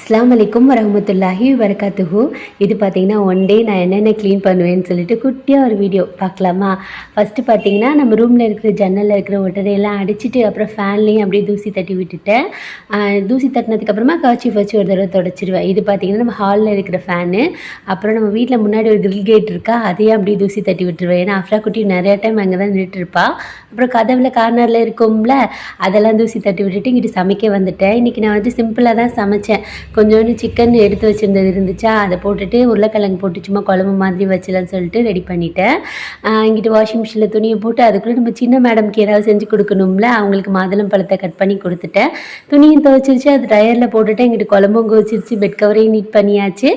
அஸ்ஸலாமு அலைக்கும் வரஹ்மத்துல்லாஹி வபரகாத்துஹு. இது பார்த்திங்கன்னா ஒன் டே நான் என்னென்ன க்ளீன் பண்ணுவேன்னு சொல்லிட்டு குட்டியாக ஒரு வீடியோ பார்க்கலாமா? ஃபஸ்ட்டு பார்த்திங்கன்னா நம்ம ரூமில் இருக்கிற ஜன்னலில் இருக்கிற ஒட்டரையெல்லாம் அடிச்சுட்டு அப்புறம் ஃபேன்லேயும் அப்படியே தூசி தட்டி விட்டுட்டேன். தூசி தட்டினதுக்கப்புறமா கர்ச்சீஃப் வச்சு ஒரு தடவை தொடச்சிடுவேன். இது பார்த்திங்கன்னா நம்ம ஹாலில் இருக்கிற ஃபேனு. அப்புறம் நம்ம வீட்டில் முன்னாடி ஒரு கிரில் கேட் இருக்கா, அதையும் அப்படியே தூசி தட்டி விட்டுருவேன். ஏன்னா அஃப்ரா குட்டி நிறையா டைம் அங்கே தான் நின்றுட்டுருப்பா. அப்புறம் கதவில் கார்னரில் இருக்கும்ல, அதெல்லாம் தூசி தட்டி விட்டுட்டு இங்கிட்டு சமைக்க வந்துட்டேன். இன்றைக்கி நான் வந்து சிம்பிளாக தான் சமைச்சேன். கொஞ்சோண்டு சிக்கன் எடுத்து வச்சுருந்தது இருந்துச்சா, அதை போட்டுட்டு உருளைக்கிழங்கு போட்டு சும்மா குழம்பு மாதிரி வச்சலான்னு சொல்லிட்டு ரெடி பண்ணிட்டேன். இங்கிட்டு வாஷிங் மிஷினில் துணியை போட்டு அதுக்குள்ளே நம்ம சின்ன மேடம்க்கு ஏதாவது செஞ்சு கொடுக்கணும்ல, அவங்களுக்கு மாதுளம் பழத்தை கட் பண்ணி கொடுத்துட்டேன். துணியும் துவைச்சிருச்சு, அது ட்ரையரில் போட்டுட்டு இங்கிட்டு குழம்பும் கோச்சிருச்சு, பெட் கவரையும் நீட் பண்ணியாச்சு.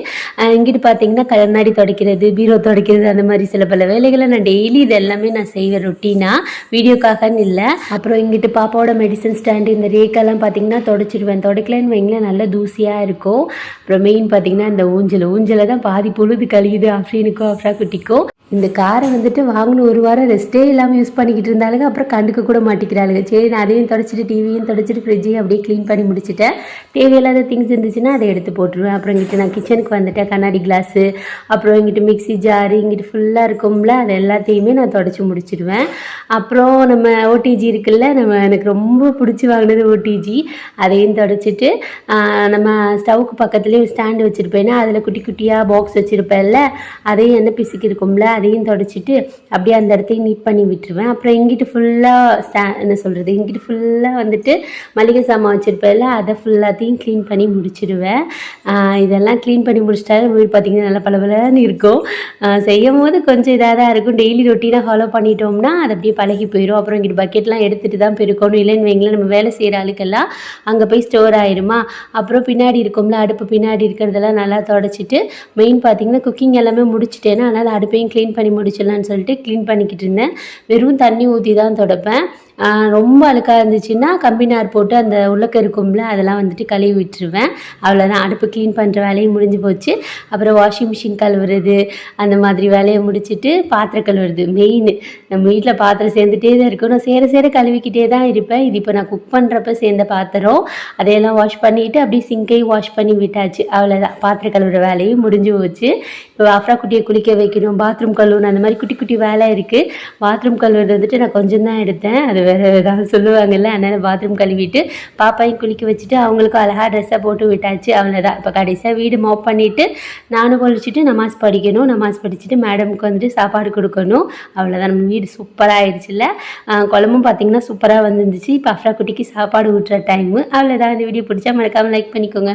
இங்கிட்டு பார்த்தீங்கன்னா கண்ணாடி துடைக்கிறது, பீரோ துடைக்கிறது, அந்த மாதிரி சில பல வேலைகளை நான் டெய்லி இது எல்லாமே நான் செய்வேன் ரொட்டீனாக, வீடியோக்காகன்னு இல்லை. அப்புறம் இங்கிட்டு பாப்பாவோட மெடிசன் ஸ்டாண்டு, இந்த ரேக்கெல்லாம் பார்த்தீங்கன்னா துடைச்சிடுவேன். துடைக்கலன்னு வைங்களேன் நல்லா தூசியாக இருக்கும். அப்புறம் மெயின் பார்த்திங்கன்னா இந்த ஊஞ்சலை தான் பாதி பொழுது கழியுது ஆஃப்ரீனுக்கோ அஃப்ரா குட்டிக்கோ. இந்த காரை வந்துட்டு வாங்கின ஒரு வாரம் ரெஸ்ட்டே இல்லாமல் யூஸ் பண்ணிக்கிட்டு இருந்தாலுங்க, அப்புறம் கண்டுக்க கூட மாட்டிக்கிறாளுங்க. சரி நான் அதையும் தொடச்சிட்டு டிவியும் தொடச்சிட்டு ஃப்ரிட்ஜையும் அப்படியே க்ளீன் பண்ணி முடிச்சுட்டேன். தேவையில்லாத திங்ஸ் இருந்துச்சுன்னா அதை எடுத்து போட்டுருவேன். அப்புறம் இங்கிட்டு நான் கிச்சனுக்கு வந்துட்டேன். கண்ணாடி கிளாஸு, அப்புறம் இங்கிட்டு மிக்ஸி ஜாரு, இங்கிட்டு ஃபுல்லாக இருக்கும்ல, அது எல்லாத்தையுமே நான் தொடச்சி முடிச்சிடுவேன். அப்புறம் நம்ம ஓடிஜி இருக்குல்ல, எனக்கு ரொம்ப பிடிச்சி வாங்கினது ஓடிஜி, அதையும் தொடச்சிட்டு நம்ம ஸ்டவ்வுக்கு பக்கத்துலேயே ஒரு ஸ்டாண்டு வச்சுருப்பேன்னா அதில் குட்டி குட்டியாக பாக்ஸ் வச்சுருப்பேன்ல, அதையும் எண்ணெய் பிசுக்கி இருக்கும்ல, அதையும் தொடச்சிட்டு அப்படியே அந்த இடத்தையும் நீட் பண்ணி விட்டுருவேன். அப்புறம் இங்கிட்டு ஃபுல்லாக என்ன சொல்கிறது, இங்கிட்டு ஃபுல்லாக வந்துட்டு மளிகை சாமான் வச்சுருப்பேன்ல, அதை ஃபுல்லாத்தையும் க்ளீன் பண்ணி முடிச்சிடுவேன். இதெல்லாம் க்ளீன் பண்ணி முடிச்சிட்டாலே வீடு பார்த்திங்கன்னா நல்லா பளபளன்னு இருக்கும். செய்யும் போது கொஞ்சம் இதாக தான் இருக்கும். டெய்லி ரொட்டீனாக ஃபாலோ பண்ணிட்டோம்னா அது அப்படியே பழகி போயிடும். அப்புறம் இங்கிட்டு பக்கெட்லாம் எடுத்துகிட்டு தான் பெருக்கணும், இல்லைன்னு வைங்களேன் நம்ம வேலை செய்கிற ஆளுக்கெல்லாம் அங்கே போய் ஸ்டோர் ஆயிருமா. அப்புறம் பின்னாடி இருக்கும்ல, அடுப்பு பின்னாடி இருக்கிறதெல்லாம் நல்லா தொடச்சிட்டு மெயின் பார்த்திங்கன்னா குக்கிங் எல்லாமே முடிச்சிட்டேன்னா, அதனால் அடுப்பையும் க்ளீன் பண்ணி முடிச்சிடலான்னு சொல்லிட்டு க்ளீன் பண்ணிக்கிட்டு இருந்தேன். வெறும் தண்ணி ஊற்றி தான் துடைப்பேன். ரொம்ப அழுக்காக இருந்துச்சுன்னா கம்பினார் போட்டு அந்த உள்ளக்க இருக்கும்ல, அதெல்லாம் வந்துட்டு கழுவி விட்டுருவேன். அவ்வளோதான், அடுப்பு க்ளீன் பண்ணுற வேலையும் முடிஞ்சு போச்சு. அப்புறம் வாஷிங் மிஷின் கழுவுறது, அந்த மாதிரி வேலையை முடிச்சுட்டு பாத்திரம் கழுவுறது மெயின். நம்ம வீட்டில் பாத்திரம் சேர்ந்துட்டே தான் இருக்கும், நான் சேர கழுவிக்கிட்டே தான் இருப்பேன். இது இப்போ நான் குக் பண்ணுறப்ப சேர்ந்த பாத்திரம், அதையெல்லாம் வாஷ் பண்ணிவிட்டு அப்படியே சிங்கையும் வாஷ் பண்ணி விட்டாச்சு. அவ்வளோதான், பாத்திரம் கழுவுற வேலையும் முடிஞ்சு போச்சு. இப்போ அஃப்ரா குட்டியை குளிக்க வைக்கணும், பாத்ரூம் கழுவணும், அந்த மாதிரி குட்டி குட்டி வேலை இருக்குது. பாத்ரூம் கழுவுறது வந்துட்டு நான் கொஞ்சம் தான் எடுத்தேன், அது வேறு ஏதாவது சொல்லுவாங்கல்ல, அதனால் பாத்ரூம் கழுவிட்டு பாப்பாயும் குளிக்க வச்சுட்டு அவங்களுக்கும் அழகாக ட்ரெஸ்ஸை போட்டு விட்டாச்சு. அவ்வளோதான். இப்போ கடைசியாக வீடு மாப் பண்ணிவிட்டு நானும் குளிச்சுட்டு நமாஸ் படிக்கணும். நமாஸ் படிச்சுட்டு மேடமுக்கு வந்துட்டு சாப்பாடு கொடுக்கணும். அவ்வளோதான், நம்ம வீடு சூப்பராக ஆயிடுச்சுல்ல. குழம்பும் பார்த்திங்கன்னா சூப்பராக வந்துருந்துச்சு. இப்போ அஃப்ரா குட்டிக்கு சாப்பாடு ஊட்டுற டைமு. அவ்வளோதான். இந்த வீடியோ பிடிச்சா மறக்காமல் லைக் பண்ணிக்கோங்க.